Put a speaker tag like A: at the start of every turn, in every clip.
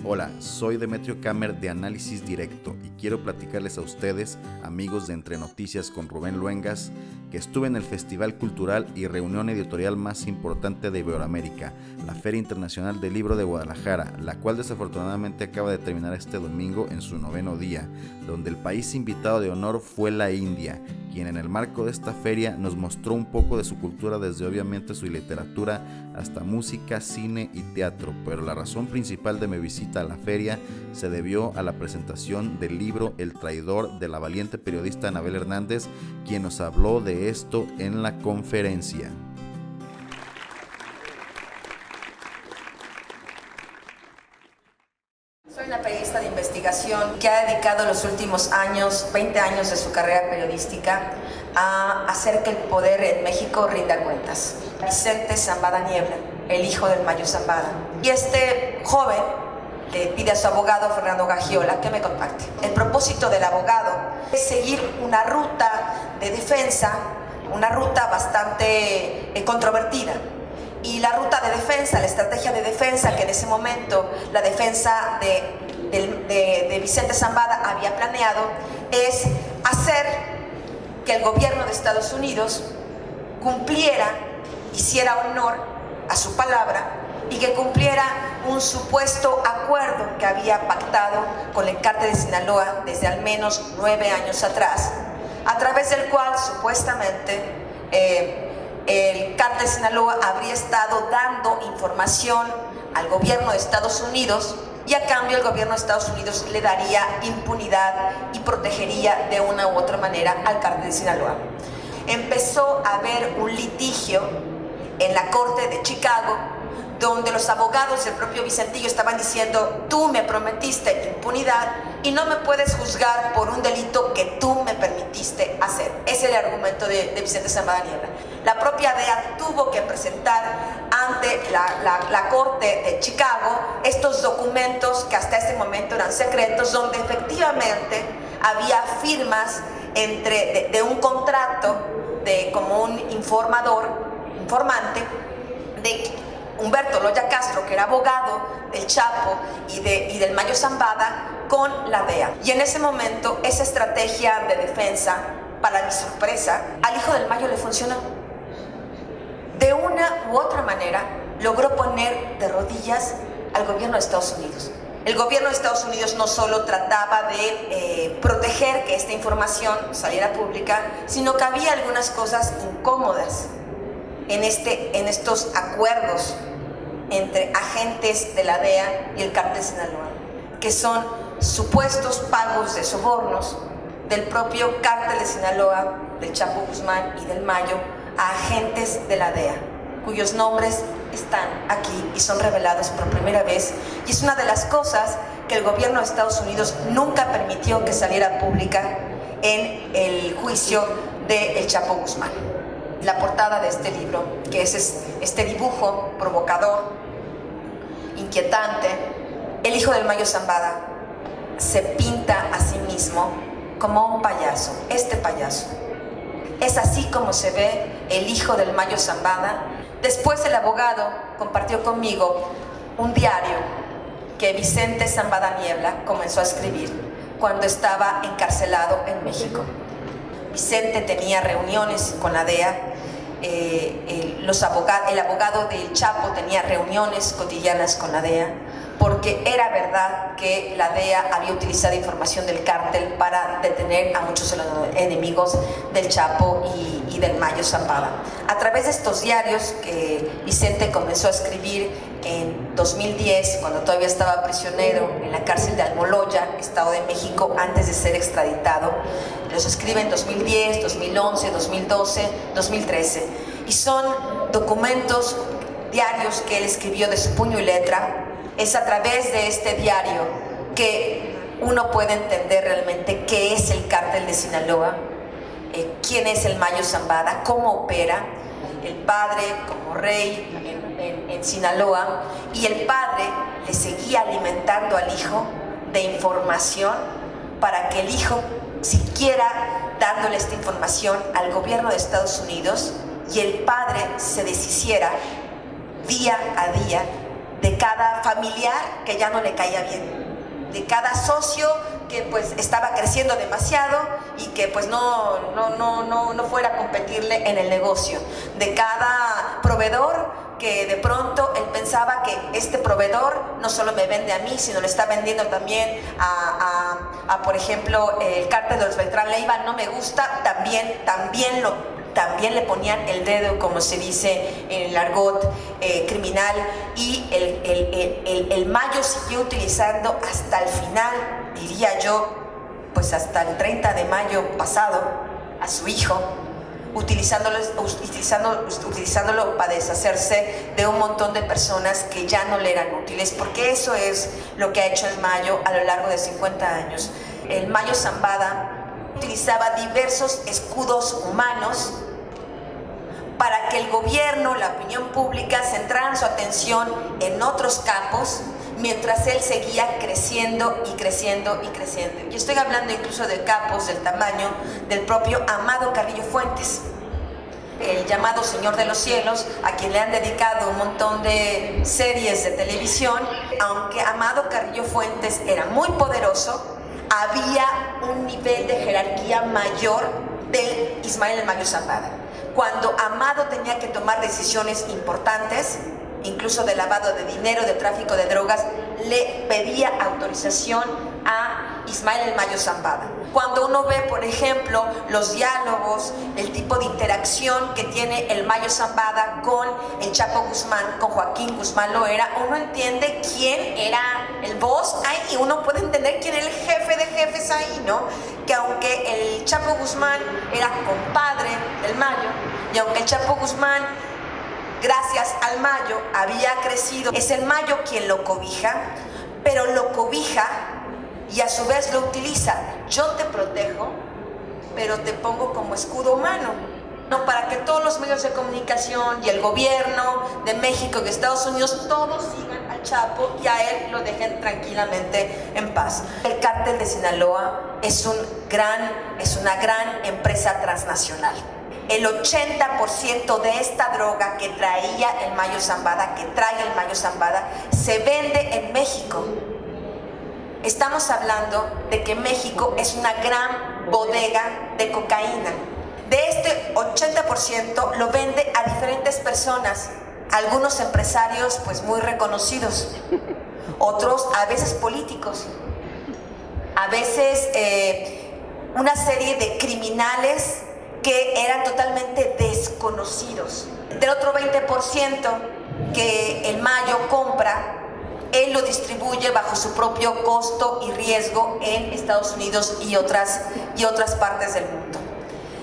A: Hola, soy Demetrio Kammer de Análisis Directo y quiero platicarles a ustedes, amigos de Entre Noticias con Rubén Luengas, que estuve en el Festival Cultural y Reunión Editorial más importante de Iberoamérica, la Feria Internacional del Libro de Guadalajara, la cual desafortunadamente acaba de terminar este domingo en su 9º día, donde el país invitado de honor fue la India, quien en el marco de esta feria nos mostró un poco de su cultura, desde obviamente su literatura hasta música, cine y teatro, pero la razón principal de mi visita a la feria se debió a la presentación del libro El traidor de la valiente periodista Anabel Hernández, quien nos habló de esto en la conferencia.
B: Soy una periodista de investigación que ha dedicado los últimos años, 20 años de su carrera periodística, a hacer que el poder en México rinda cuentas. Vicente Zambada Niebla, el hijo del Mayo Zambada. Y este joven le pide a su abogado, Fernando Gagiola, que me contacte. El propósito del abogado es seguir una ruta de defensa, una ruta bastante controvertida. Y la ruta de defensa, la estrategia de defensa que en ese momento la defensa de Vicente Zambada había planeado es hacer que el gobierno de Estados Unidos cumpliera, hiciera honor a su palabra y que cumpliera un supuesto acuerdo que había pactado con el cártel de Sinaloa desde al menos 9 años atrás, a través del cual supuestamente el cártel de Sinaloa habría estado dando información al gobierno de Estados Unidos y a cambio el gobierno de Estados Unidos le daría impunidad y protegería de una u otra manera al cártel de Sinaloa. Empezó a haber un litigio en la corte de Chicago, donde los abogados del propio Vicentillo estaban diciendo: tú me prometiste impunidad y no me puedes juzgar por un delito que tú me permitiste hacer. Ese era el argumento de Vicente Zambada Niebla. La propia DEA tuvo que presentar ante la corte de Chicago estos documentos que hasta ese momento eran secretos, donde efectivamente había firmas de un contrato como un informante de Humberto Loya Castro, que era abogado del Chapo y del Mayo Zambada, con la DEA. Y en ese momento, esa estrategia de defensa, para mi sorpresa, al hijo del Mayo le funcionó. De una u otra manera, logró poner de rodillas al gobierno de Estados Unidos. El gobierno de Estados Unidos no solo trataba de proteger que esta información saliera pública, sino que había algunas cosas incómodas en estos acuerdos entre agentes de la DEA y el cártel de Sinaloa, que son supuestos pagos de sobornos del propio cártel de Sinaloa, del Chapo Guzmán y del Mayo, a agentes de la DEA, cuyos nombres están aquí y son revelados por primera vez, y es una de las cosas que el gobierno de Estados Unidos nunca permitió que saliera pública en el juicio del Chapo Guzmán. La portada de este libro, que es este dibujo provocador, inquietante, el hijo del Mayo Zambada se pinta a sí mismo como un payaso. Este payaso es así como se ve el hijo del Mayo Zambada. Después el abogado compartió conmigo un diario que Vicente Zambada Niebla comenzó a escribir cuando estaba encarcelado en México. Vicente tenía reuniones con la DEA, el abogado del Chapo tenía reuniones cotidianas con la DEA, porque era verdad que la DEA había utilizado información del cártel para detener a muchos de los enemigos del Chapo y del Mayo Zambada. A través de estos diarios que Vicente comenzó a escribir en 2010, cuando todavía estaba prisionero en la cárcel de Almoloya, Estado de México, antes de ser extraditado, los escribe en 2010, 2011, 2012, 2013, y son documentos, diarios que él escribió de su puño y letra. Es a través de este diario que uno puede entender realmente qué es el cártel de Sinaloa, quién es el Mayo Zambada, cómo opera el padre como rey en Sinaloa, y el padre le seguía alimentando al hijo de información para que el hijo siguiera dándole esta información al gobierno de Estados Unidos, y el padre se deshiciera día a día de cada familiar que ya no le caía bien, de cada socio que pues estaba creciendo demasiado y que pues no fuera a competirle en el negocio, de cada proveedor que de pronto él pensaba que este proveedor no solo me vende a mí, sino le está vendiendo también por ejemplo, el cártel de los Beltrán Leiva, no me gusta, también le ponían el dedo, como se dice en el argot criminal, y el Mayo siguió utilizando hasta el final, diría yo, pues hasta el 30 de mayo pasado, a su hijo, utilizándolo para deshacerse de un montón de personas que ya no le eran útiles, porque eso es lo que ha hecho el Mayo a lo largo de 50 años. El Mayo Zambada utilizaba diversos escudos humanos para que el gobierno, la opinión pública, centraran su atención en otros campos, mientras él seguía creciendo y creciendo y creciendo. Y estoy hablando incluso de campos del tamaño del propio Amado Carrillo Fuentes, el llamado Señor de los Cielos, a quien le han dedicado un montón de series de televisión. Aunque Amado Carrillo Fuentes era muy poderoso, había un nivel de jerarquía mayor del Ismael el Mayo Zambada. Cuando Amado tenía que tomar decisiones importantes, incluso de lavado de dinero, de tráfico de drogas, le pedía autorización a Ismael el Mayo Zambada. Cuando uno ve, por ejemplo, los diálogos, el tipo de interacción que tiene el Mayo Zambada con el Chapo Guzmán, con Joaquín Guzmán Loera, uno entiende quién era el boss ahí, y uno puede entender quién era el jefe de jefes ahí, ¿no? Que aunque el Chapo Guzmán era compadre del Mayo, y aunque el Chapo Guzmán, gracias al Mayo, había crecido, es el Mayo quien lo cobija, pero lo cobija y a su vez lo utiliza. Yo te protejo, pero te pongo como escudo humano, no, para que todos los medios de comunicación y el gobierno de México y Estados Unidos todos sigan al Chapo y a él lo dejen tranquilamente en paz. El cártel de Sinaloa es una gran empresa transnacional. El 80% de esta droga que traía el Mayo Zambada, que trae el Mayo Zambada, se vende en México. Estamos hablando de que México es una gran bodega de cocaína. De este 80% lo vende a diferentes personas, algunos empresarios pues muy reconocidos, otros a veces políticos, a veces una serie de criminales que eran totalmente desconocidos. Del otro 20% que el Mayo compra, él lo distribuye bajo su propio costo y riesgo en Estados Unidos y otras partes del mundo.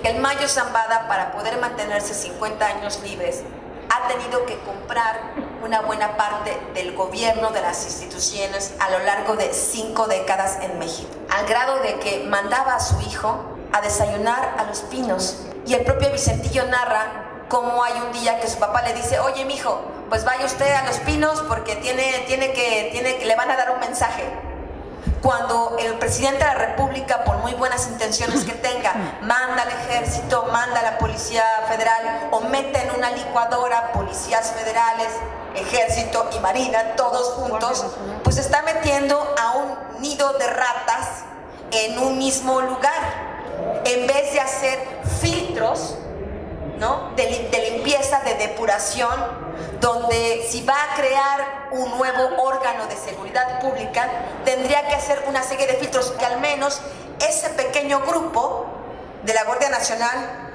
B: El Mayo Zambada, para poder mantenerse 50 años libres, ha tenido que comprar una buena parte del gobierno, de las instituciones, a lo largo de 5 décadas en México, al grado de que mandaba a su hijo a desayunar a Los Pinos. Y el propio Vicentillo narra cómo hay un día que su papá le dice: oye, mijo, pues vaya usted a Los Pinos porque le van a dar un mensaje. Cuando el presidente de la República, por muy buenas intenciones que tenga, manda al ejército, manda a la Policía Federal, o mete en una licuadora policías federales, ejército y marina, todos juntos, pues está metiendo a un nido de ratas en un mismo lugar, en vez de hacer filtros, ¿no?, de limpieza, de depuración, donde si va a crear un nuevo órgano de seguridad pública, tendría que hacer una serie de filtros que al menos ese pequeño grupo de la Guardia Nacional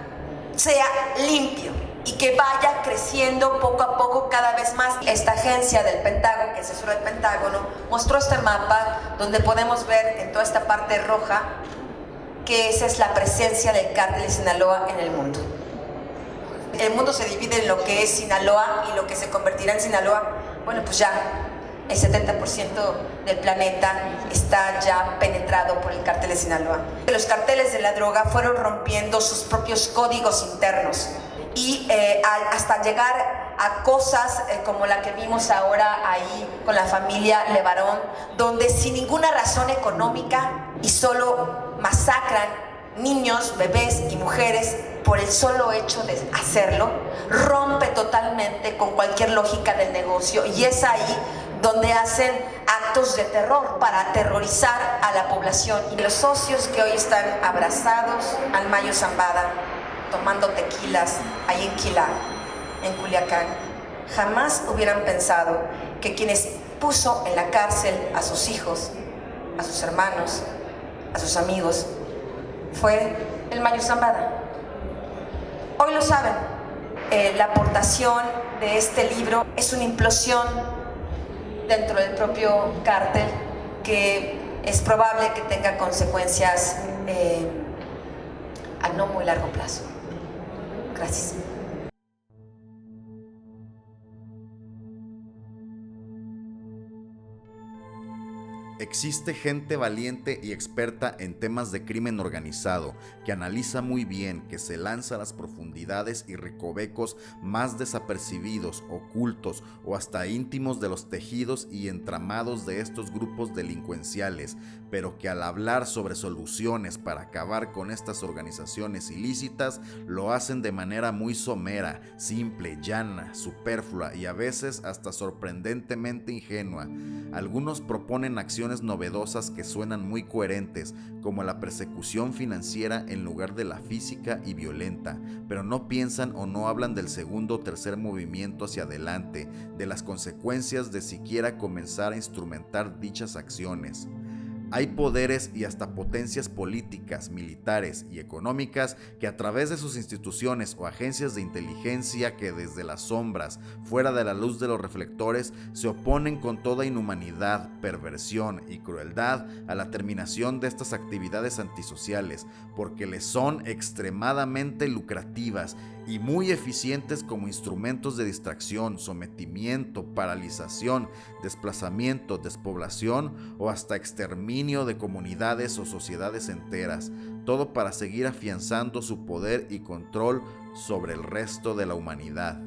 B: sea limpio y que vaya creciendo poco a poco cada vez más. Esta agencia del Pentágono, que asesora el Pentágono, mostró este mapa donde podemos ver en toda esta parte roja que esa es la presencia del cártel de Sinaloa en el mundo. El mundo se divide en lo que es Sinaloa y lo que se convertirá en Sinaloa. Bueno, pues ya el 70% del planeta está ya penetrado por el cártel de Sinaloa. Los carteles de la droga fueron rompiendo sus propios códigos internos y hasta llegar a cosas como la que vimos ahora ahí con la familia Levarón, donde sin ninguna razón económica y solo masacran niños, bebés y mujeres por el solo hecho de hacerlo, rompe totalmente con cualquier lógica del negocio, y es ahí donde hacen actos de terror para aterrorizar a la población. Y los socios que hoy están abrazados al Mayo Zambada, tomando tequilas ahí en Quilá, en Culiacán, jamás hubieran pensado que quienes puso en la cárcel a sus hijos, a sus hermanos, a sus amigos, fue el Mayo Zambada. Hoy lo saben. La aportación de este libro es una implosión dentro del propio cártel que es probable que tenga consecuencias a no muy largo plazo. Gracias.
A: Existe gente valiente y experta en temas de crimen organizado, que analiza muy bien, que se lanza a las profundidades y recovecos más desapercibidos, ocultos o hasta íntimos de los tejidos y entramados de estos grupos delincuenciales, pero que al hablar sobre soluciones para acabar con estas organizaciones ilícitas, lo hacen de manera muy somera, simple, llana, superflua y a veces hasta sorprendentemente ingenua. Algunos proponen acciones novedosas que suenan muy coherentes, como la persecución financiera en lugar de la física y violenta, pero no piensan o no hablan del segundo o tercer movimiento hacia adelante, de las consecuencias de siquiera comenzar a instrumentar dichas acciones. Hay poderes y hasta potencias políticas, militares y económicas que a través de sus instituciones o agencias de inteligencia que desde las sombras, fuera de la luz de los reflectores, se oponen con toda inhumanidad, perversión y crueldad a la terminación de estas actividades antisociales, porque les son extremadamente lucrativas y muy eficientes como instrumentos de distracción, sometimiento, paralización, desplazamiento, despoblación o hasta exterminio de comunidades o sociedades enteras, todo para seguir afianzando su poder y control sobre el resto de la humanidad.